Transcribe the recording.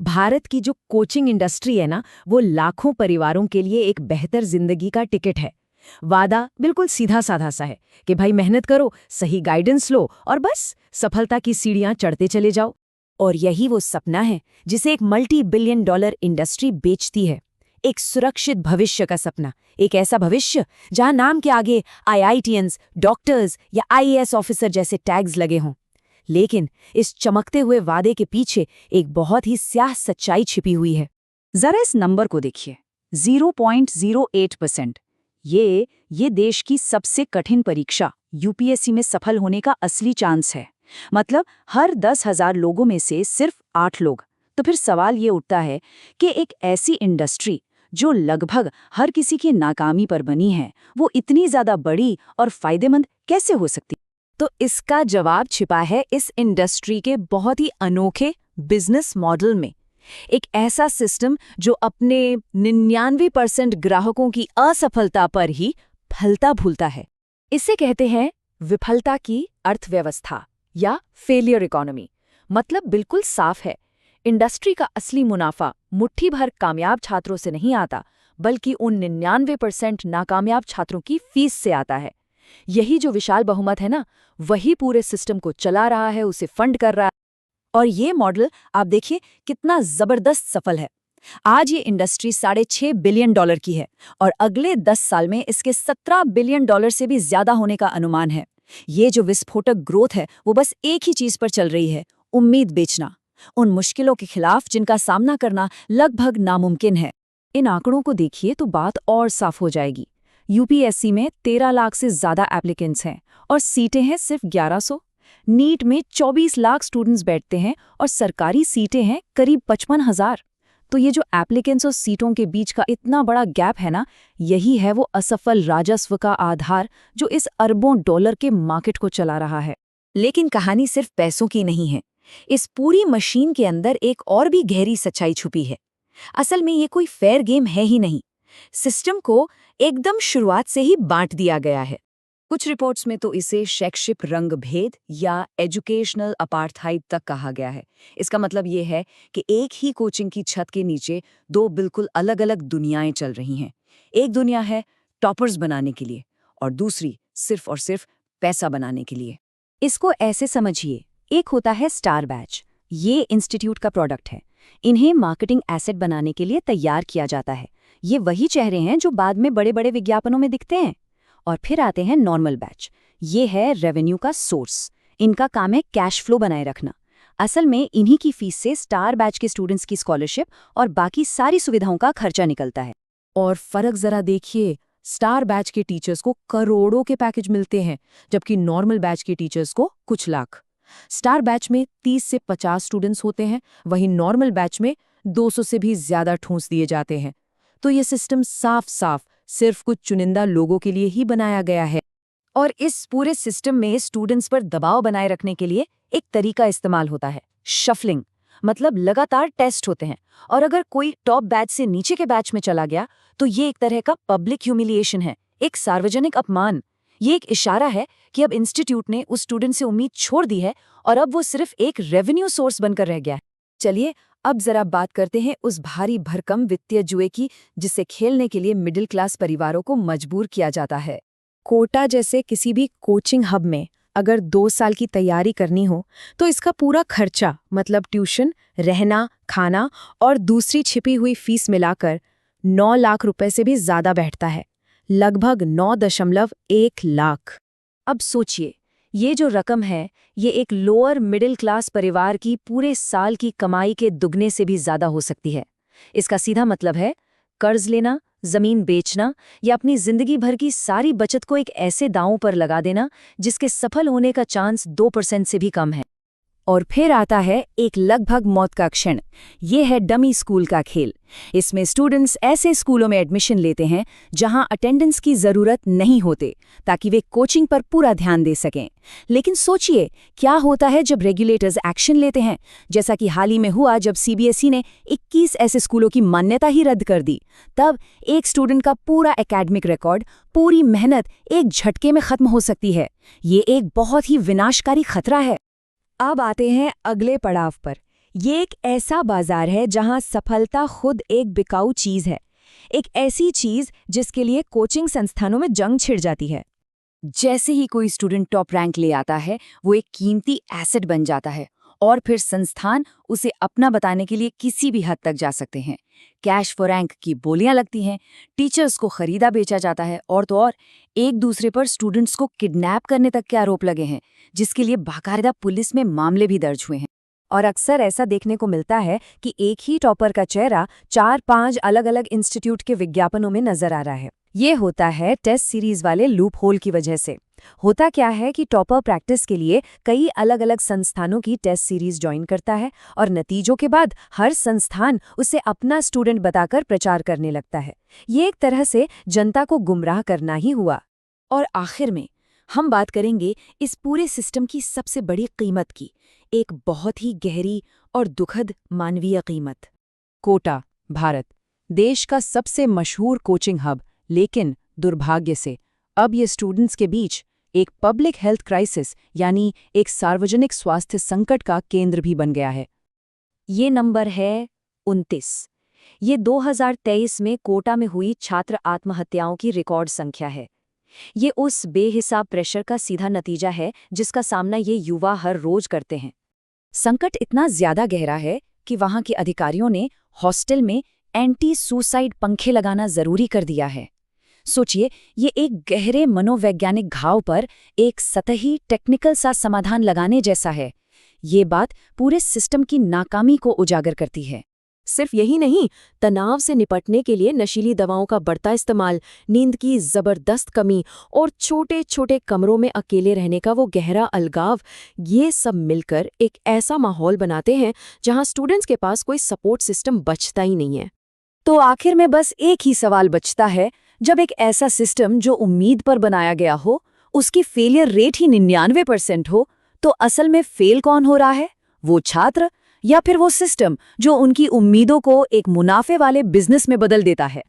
भारत की जो coaching industry है ना, वो लाखों परिवारों के लिए एक बेहतर जिंदगी का टिकट है। वादा बिल्कुल सीधा साधा सा है कि भाई मेहनत करो, सही गाइडेंस लो और बस सफलता की सीढ़ियां चढ़ते चले जाओ। और यही वो सपना है जिसे एक मल्टी बिलियन डॉलर इंडस्ट्री बेचती है। एक सुरक्षित भविष्य का सपना, एक ऐसा भविष्य जहां नाम के आगे आईआईटीएंस, डॉक्टर्स या आईएएस ऑफिसर जैसे टैग्स लगे हों। लेकिन इस चमकते हुए वादे के पीछे एक बहुत ही स्याह सच्चाई छिपी हुई है। जरा इस नंबर को देखिए, 0.08%। ये देश की सबसे कठिन परीक्षा यूपीएससी में सफल होने का असली चांस है। मतलब हर 10,000 लोगों में से सिर्फ 8 लोग। तो फिर सवाल ये उठता है कि एक ऐसी इंडस्ट्री जो लगभग हर किसी की नाकामी पर बनी है, वो इतनी ज्यादा बड़ी और फायदेमंद कैसे हो सकती? तो इसका जवाब छिपा है इस इंडस्ट्री के बहुत ही अनोखे बिजनेस मॉडल में। एक ऐसा सिस्टम जो अपने 99% ग्राहकों की असफलता पर ही फलता फूलता है। इसे कहते हैं विफलता की अर्थव्यवस्था या फेलियर इकोनॉमी। मतलब बिल्कुल साफ है, इंडस्ट्री का असली मुनाफा मुट्ठी भर कामयाब छात्रों से नहीं आता, बल्कि उन 99% नाकामयाब छात्रों की फीस से आता है। यही जो विशाल बहुमत है ना, वही पूरे सिस्टम को चला रहा है, उसे फंड कर रहा है। और ये मॉडल आप देखिए कितना जबरदस्त सफल है। आज ये इंडस्ट्री $6.5 बिलियन की है और अगले 10 साल में इसके $17 बिलियन से भी ज्यादा होने का अनुमान है। ये जो विस्फोटक ग्रोथ है वो बस एक ही चीज पर चल रही है, उम्मीद बेचना, उन मुश्किलों के खिलाफ जिनका सामना करना लगभग नामुमकिन है। इन आंकड़ों को देखिए तो बात और साफ हो जाएगी। यूपीएससी में 13 लाख से ज्यादा एप्लीकेंट्स हैं और सीटें हैं सिर्फ 1100। नीट में 24 लाख स्टूडेंट्स बैठते हैं और सरकारी सीटें हैं करीब 55,000। तो ये जो एप्लीकेंट्स और सीटों के बीच का इतना बड़ा गैप है ना, यही है वो असफल राजस्व का आधार जो इस अरबों डॉलर के मार्केट को चला रहा है। लेकिन कहानी सिर्फ पैसों की नहीं है। इस पूरी मशीन के अंदर एक और भी गहरी सच्चाई छुपी है। असल में ये कोई फेयर गेम है ही नहीं। सिस्टम को एकदम शुरुआत से ही बांट दिया गया है। कुछ रिपोर्ट्स में तो इसे शैक्षिक रंगभेद या एजुकेशनल अपार्थाइड तक कहा गया है। इसका मतलब ये है कि एक ही कोचिंग की छत के नीचे दो बिल्कुल अलग-अलग दुनियाएं चल रही हैं। एक दुनिया है टॉपर्स बनाने के लिए और दूसरी सिर्फ और सिर्फ पैसा बनाने के लिए। इसको ऐसे समझिए, एक होता है स्टार बैच। ये इंस्टीट्यूट का प्रोडक्ट है। इन्हें मार्केटिंग एसेट बनाने के लिए तैयार किया जाता है। ये वही चेहरे हैं जो बाद में बड़े-बड़े विज्ञापनों में दिखते हैं। और फिर आते हैं नॉर्मल बैच। ये है रेवेन्यू का सोर्स। इनका काम है कैश फ्लो बनाए रखना। असल में इन्हीं की फीस से स्टार बैच के स्टूडेंट्स की स्कॉलरशिप और बाकी सारी सुविधाओं का खर्चा निकलता है। और फर्क जरा देखिए, स्टार बैच के टीचर्स को करोड़ों के पैकेज मिलते हैं, जबकि नॉर्मल बैच के टीचर्स को कुछ लाख। स्टार बैच में 30 से 50 स्टूडेंट्स होते हैं, वहीं नॉर्मल बैच में 200 से भी ज्यादा ठूंस दिए जाते हैं। तो ये सिस्टम साफ साफ सिर्फ कुछ चुनिंदा लोगों के लिए ही बनाया गया है। और इस पूरे सिस्टम में स्टूडेंट्स पर दबाव बनाए रखने के लिए एक तरीका इस्तेमाल होता है, शफलिंग। मतलब लगातार टेस्ट होते हैं और अगर कोई टॉप बैच से नीचे के बैच में चला गया तो ये एक तरह का पब्लिक ह्यूमिलिएशन है, एक सार्वजनिक अपमान। ये एक इशारा है कि अब इंस्टीट्यूट ने उस स्टूडेंट से उम्मीद छोड़ दी है और अब वो सिर्फ एक रेवेन्यू सोर्स बनकर रह गया है। चलिए अब जरा बात करते हैं उस भारी भरकम वित्तीय जुए की, जिसे खेलने के लिए मिडिल क्लास परिवारों को मजबूर किया जाता है। कोटा जैसे किसी भी कोचिंग हब में अगर 2 साल की तैयारी करनी हो तो इसका पूरा खर्चा, मतलब ट्यूशन, रहना, खाना और दूसरी छिपी हुई फीस मिलाकर 9 लाख रुपए से भी ज्यादा बैठता है। लगभग 9.1 लाख। अब सोचिए, ये जो रकम है ये एक लोअर मिडिल क्लास परिवार की पूरे साल की कमाई के दुगने से भी ज्यादा हो सकती है। इसका सीधा मतलब है कर्ज लेना, जमीन बेचना या अपनी जिंदगी भर की सारी बचत को एक ऐसे दांव पर लगा देना जिसके सफल होने का चांस 2% से भी कम है। और फिर आता है एक लगभग मौत का क्षण। ये है डमी स्कूल का खेल। इसमें स्टूडेंट्स ऐसे स्कूलों में एडमिशन लेते हैं जहां अटेंडेंस की जरूरत नहीं होते, ताकि वे कोचिंग पर पूरा ध्यान दे सकें। लेकिन सोचिए क्या होता है जब रेगुलेटर्स एक्शन लेते हैं, जैसा कि हाल ही में हुआ जब सीबीएसई ने 21 ऐसे स्कूलों की मान्यता ही रद्द कर दी। तब एक स्टूडेंट का पूरा एकेडमिक रिकॉर्ड, पूरी मेहनत एक झटके में खत्म हो सकती है। ये एक बहुत ही विनाशकारी खतरा है। अब आते हैं अगले पड़ाव पर। ये एक ऐसा बाजार है जहां सफलता खुद एक बिकाऊ चीज है, एक ऐसी चीज जिसके लिए कोचिंग संस्थानों में जंग छिड़ जाती है। जैसे ही कोई स्टूडेंट टॉप रैंक ले आता है, वो एक कीमती एसेट बन जाता है और फिर संस्थान उसे अपना बताने के लिए किसी भी हद तक जा सकते हैं। कैश फॉर रैंक की बोलियां लगती हैं, टीचर्स को खरीदा बेचा जाता है और तो और एक दूसरे पर स्टूडेंट्स को किडनैप करने तक के आरोप लगे हैं, जिसके लिए बाकायदा पुलिस में मामले भी दर्ज हुए हैं। और अक्सर ऐसा देखने को मिलता है कि एक ही टॉपर का चेहरा 4-5 अलग-अलग इंस्टीट्यूट के विज्ञापनों में नजर आ रहा है। ये होता है टेस्ट सीरीज वाले लूप होल की वजह से। होता क्या है कि टॉपर प्रैक्टिस के लिए कई अलग-अलग संस्थानों की टेस्ट सीरीज ज्वाइन करता है और नतीजों के बाद हर संस्थान उसे अपना स्टूडेंट बताकर प्रचार करने लगता है। ये एक तरह से जनता को गुमराह करना ही हुआ। और आखिर में हम बात करेंगे इस पूरे सिस्टम की सबसे बड़ी कीमत की, एक बहुत ही गहरी और दुखद मानवीय कीमत। कोटा, भारत, देश का सबसे मशहूर कोचिंग हब, लेकिन दुर्भाग्य से अब ये स्टूडेंट्स के बीच एक पब्लिक हेल्थ क्राइसिस यानी एक सार्वजनिक स्वास्थ्य संकट का केंद्र भी बन गया है। ये नंबर है 29। ये 2023 में कोटा में हुई छात्र आत्महत्याओं की रिकॉर्ड संख्या है। ये उस बेहिसाब प्रेशर का सीधा नतीजा है जिसका सामना ये युवा हर रोज करते हैं। संकट इतना ज्यादा गहरा है कि वहां के अधिकारियों ने हॉस्टल में एंटी सुसाइड पंखे लगाना जरूरी कर दिया है। सोचिए, ये एक गहरे मनोवैज्ञानिक घाव पर एक सतही टेक्निकल सा समाधान लगाने जैसा है। ये बात पूरे सिस्टम की नाकामी को उजागर करती है। सिर्फ यही नहीं, तनाव से निपटने के लिए नशीली दवाओं का बढ़ता इस्तेमाल, नींद की जबरदस्त कमी और छोटे छोटे कमरों में अकेले रहने का वो गहरा अलगाव, ये सब मिलकर एक ऐसा माहौल बनाते हैं जहां स्टूडेंट्स के पास कोई सपोर्ट सिस्टम बचता ही नहीं है। तो आखिर में बस एक ही सवाल बचता है, जब एक ऐसा सिस्टम जो उम्मीद पर बनाया गया हो, उसकी फेलियर रेट ही 99% हो, तो असल में फेल कौन हो रहा है? वो छात्र या फिर वो सिस्टम जो उनकी उम्मीदों को एक मुनाफे वाले बिजनेस में बदल देता है?